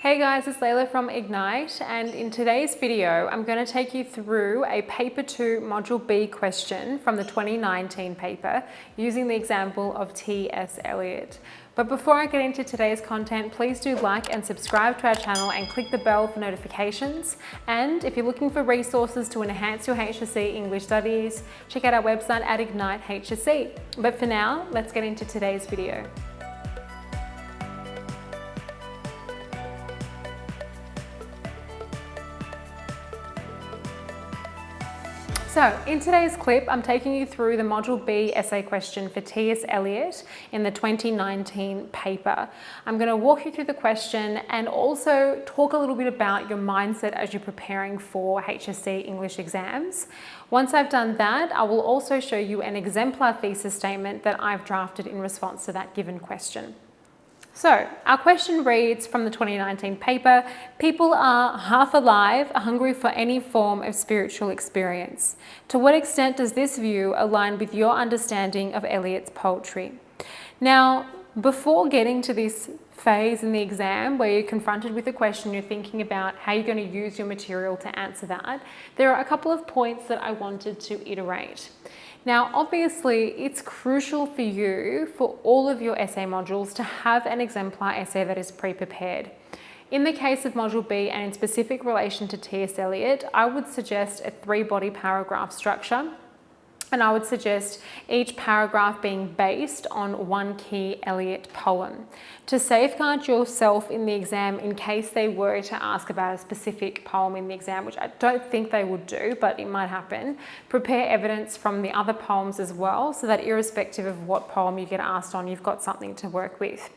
Hey guys, it's Layla from Ignite, and in today's video I'm going to take you through a paper 2 module B question from the 2019 paper using the example of T.S. Eliot. But before I get into today's content, please do like and subscribe to our channel and click the bell for notifications. And if you're looking for resources to enhance your HSC English studies, check out our website at Ignite HSC. But for now, let's get into today's video. So in today's clip, I'm taking you through the Module B essay question for T.S. Eliot in the 2019 paper. I'm going to walk you through the question and also talk a little bit about your mindset as you're preparing for HSC English exams. Once I've done that, I will also show you an exemplar thesis statement that I've drafted in response to that given question. So our question reads from the 2019 paper, people are half alive, hungry for any form of spiritual experience. To what extent does this view align with your understanding of Eliot's poetry? Now, before getting to this phase in the exam where you're confronted with a question, you're thinking about how you're going to use your material to answer that, there are a couple of points that I wanted to iterate. Now, obviously, it's crucial for you, for all of your essay modules, to have an exemplar essay that is pre-prepared. In the case of Module B and in specific relation to T.S. Eliot, I would suggest a 3-body paragraph structure. And I would suggest each paragraph being based on one key Eliot poem. To safeguard yourself in the exam in case they were to ask about a specific poem in the exam, which I don't think they would do, but it might happen, prepare evidence from the other poems as well, so that irrespective of what poem you get asked on, you've got something to work with.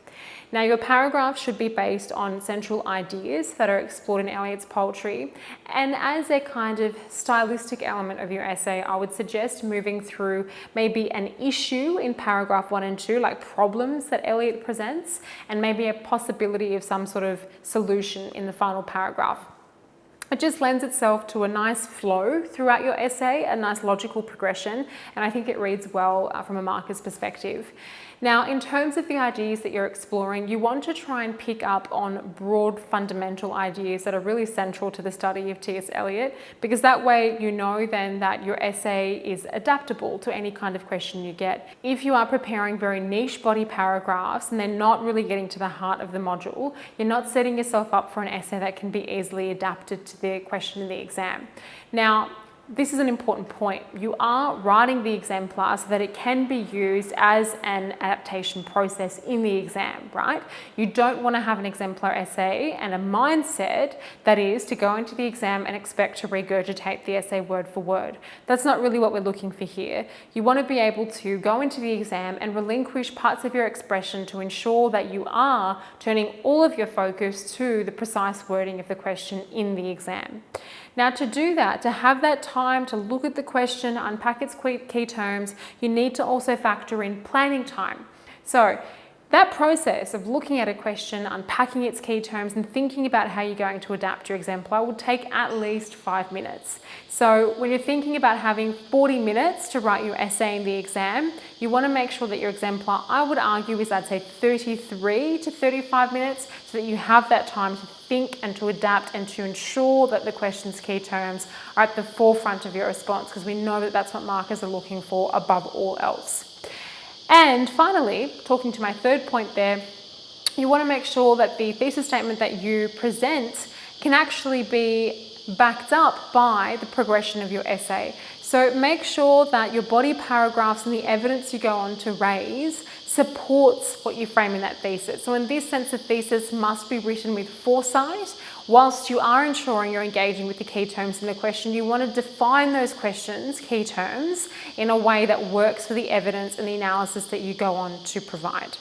Now, your paragraph should be based on central ideas that are explored in Eliot's poetry, and as a kind of stylistic element of your essay, I would suggest moving through maybe an issue in paragraph 1 and 2, like problems that Eliot presents, and maybe a possibility of some sort of solution in the final paragraph. It just lends itself to a nice flow throughout your essay, a nice logical progression, and I think it reads well from a marker's perspective. Now, in terms of the ideas that you're exploring, you want to try and pick up on broad fundamental ideas that are really central to the study of T.S. Eliot, because that way you know then that your essay is adaptable to any kind of question you get. If you are preparing very niche body paragraphs and they're not really getting to the heart of the module, you're not setting yourself up for an essay that can be easily adapted to the question in the exam. Now, this is an important point. You are writing the exemplar so that it can be used as an adaptation process in the exam, right? You don't want to have an exemplar essay and a mindset that is to go into the exam and expect to regurgitate the essay word for word. That's not really what we're looking for here. You want to be able to go into the exam and relinquish parts of your expression to ensure that you are turning all of your focus to the precise wording of the question in the exam. Now, to do that, to have that time to look at the question, unpack its key terms, you need to also factor in planning time. So that process of looking at a question, unpacking its key terms and thinking about how you're going to adapt your exemplar will take at least 5 minutes. So when you're thinking about having 40 minutes to write your essay in the exam, you want to make sure that your exemplar, I would argue, is I'd say 33 to 35 minutes, so that you have that time to think and to adapt and to ensure that the question's key terms are at the forefront of your response, because we know that that's what markers are looking for above all else. And finally, talking to my third point there, you want to make sure that the thesis statement that you present can actually be backed up by the progression of your essay. So make sure that your body paragraphs and the evidence you go on to raise supports what you frame in that thesis. So in this sense, the thesis must be written with foresight. Whilst you are ensuring you're engaging with the key terms in the question, you want to define those questions, key terms, in a way that works for the evidence and the analysis that you go on to provide.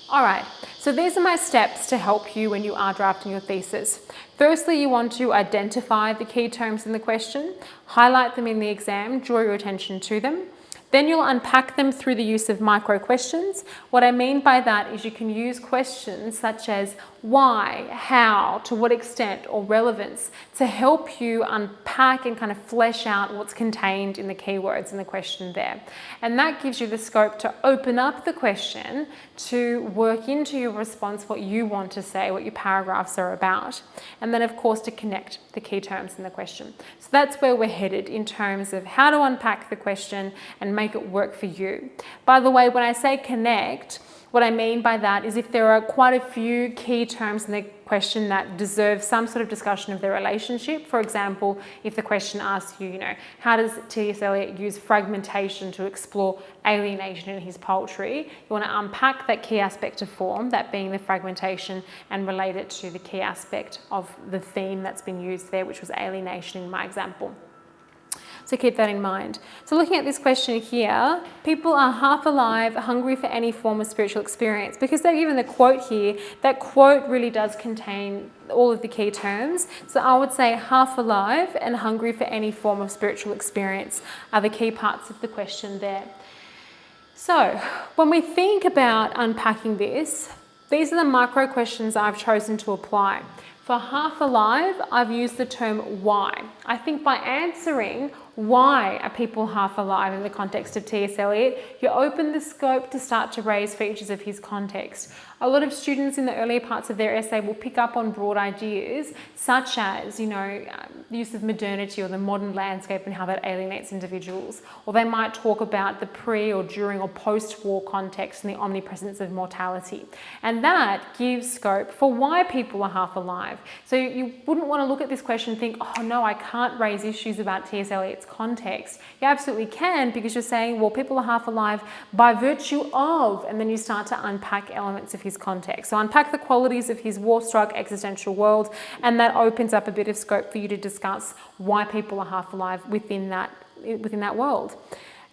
All right, so these are my steps to help you when you are drafting your thesis. Firstly, you want to identify the key terms in the question, highlight them in the exam, draw your attention to them. Then you'll unpack them through the use of micro questions. What I mean by that is you can use questions such as why, how, to what extent, or relevance to help you unpack and kind of flesh out what's contained in the keywords in the question there. And that gives you the scope to open up the question to work into your response what you want to say, what your paragraphs are about. And then of course to connect the key terms in the question. So that's where we're headed in terms of how to unpack the question and make it work for you. By the way, when I say connect, what I mean by that is if there are quite a few key terms in the question that deserve some sort of discussion of their relationship. For example, if the question asks you, how does T.S. Eliot use fragmentation to explore alienation in his poetry? You want to unpack that key aspect of form, that being the fragmentation, and relate it to the key aspect of the theme that's been used there, which was alienation in my example. So keep that in mind. So looking at this question here, people are half alive, hungry for any form of spiritual experience. Because they're given the quote here, that quote really does contain all of the key terms. So I would say half alive and hungry for any form of spiritual experience are the key parts of the question there. So when we think about unpacking this, these are the micro questions I've chosen to apply. For half alive, I've used the term why. I think by answering why are people half alive in the context of T.S. Eliot, you open the scope to start to raise features of his context. A lot of students in the earlier parts of their essay will pick up on broad ideas such as, the use of modernity or the modern landscape and how that alienates individuals. Or they might talk about the pre or during or post-war context and the omnipresence of mortality. And that gives scope for why people are half alive. So you wouldn't want to look at this question and think, oh no, I can't raise issues about T.S. Eliot's context. You absolutely can, because you're saying, well, people are half alive by virtue of, and then you start to unpack elements of his context. So unpack the qualities of his war-struck existential world, and that opens up a bit of scope for you to discuss why people are half alive within that world.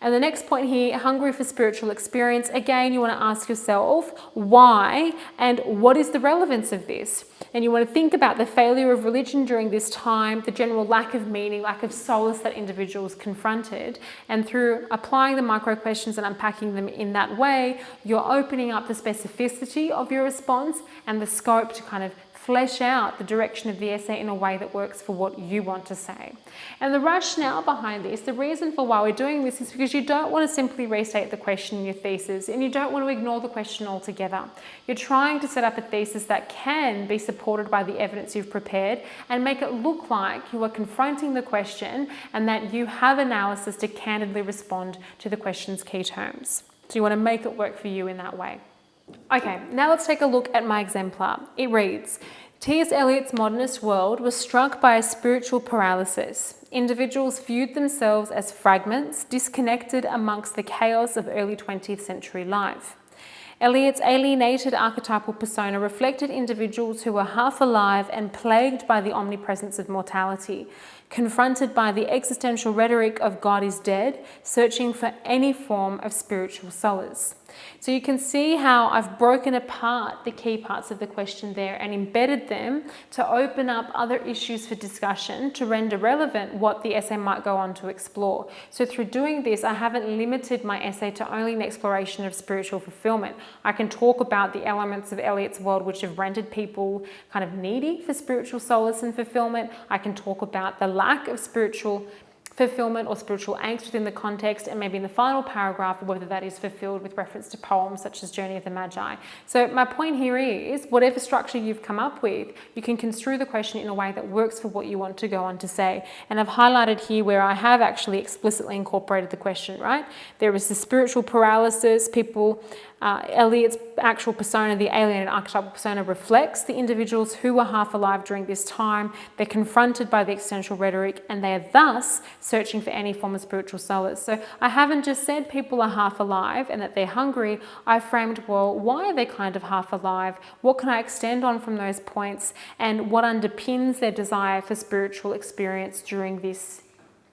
And the next point here, hungry for spiritual experience. Again, you want to ask yourself why and what is the relevance of this? And you want to think about the failure of religion during this time, the general lack of meaning, lack of solace that individuals confronted. And through applying the micro questions and unpacking them in that way, you're opening up the specificity of your response and the scope to kind of flesh out the direction of the essay in a way that works for what you want to say. And the rationale behind this, the reason for why we're doing this is because you don't want to simply restate the question in your thesis, and you don't want to ignore the question altogether. You're trying to set up a thesis that can be supported by the evidence you've prepared and make it look like you are confronting the question and that you have analysis to candidly respond to the question's key terms. So you want to make it work for you in that way. Okay, now let's take a look at my exemplar. It reads, T.S. Eliot's modernist world was struck by a spiritual paralysis. Individuals viewed themselves as fragments, disconnected amongst the chaos of early 20th century life. Eliot's alienated archetypal persona reflected individuals who were half alive and plagued by the omnipresence of mortality, confronted by the existential rhetoric of God is dead, searching for any form of spiritual solace. So you can see how I've broken apart the key parts of the question there and embedded them to open up other issues for discussion to render relevant what the essay might go on to explore. So through doing this, I haven't limited my essay to only an exploration of spiritual fulfillment. I can talk about the elements of Eliot's world which have rendered people kind of needy for spiritual solace and fulfillment. I can talk about the lack of spiritual fulfillment or spiritual angst within the context, and maybe in the final paragraph whether that is fulfilled with reference to poems such as Journey of the Magi. So my point here is whatever structure you've come up with, you can construe the question in a way that works for what you want to go on to say. And I've highlighted here where I have actually explicitly incorporated the question, right? There is the spiritual paralysis, Eliot's actual persona, the alienated archetypal persona, reflects the individuals who were half alive during this time. They're confronted by the existential rhetoric and they are thus searching for any form of spiritual solace. So I haven't just said people are half alive and that they're hungry. I framed, well, why are they kind of half alive? What can I extend on from those points? And what underpins their desire for spiritual experience during this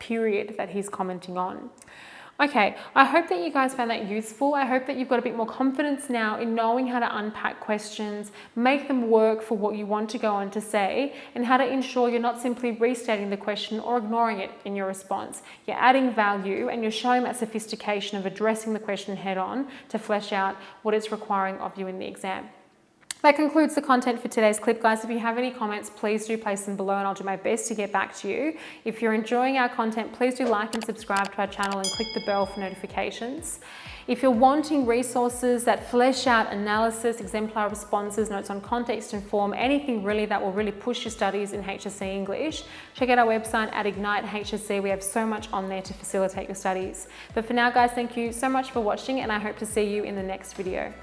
period that he's commenting on? Okay, I hope that you guys found that useful. I hope that you've got a bit more confidence now in knowing how to unpack questions, make them work for what you want to go on to say, and how to ensure you're not simply restating the question or ignoring it in your response. You're adding value and you're showing that sophistication of addressing the question head on to flesh out what it's requiring of you in the exam. That concludes the content for today's clip, guys. If you have any comments, please do place them below and I'll do my best to get back to you. If you're enjoying our content, please do like and subscribe to our channel and click the bell for notifications. If you're wanting resources that flesh out analysis, exemplar responses, notes on context and form, anything really that will really push your studies in HSC English, check out our website at Ignite HSC. We have so much on there to facilitate your studies. But for now, guys, thank you so much for watching and I hope to see you in the next video.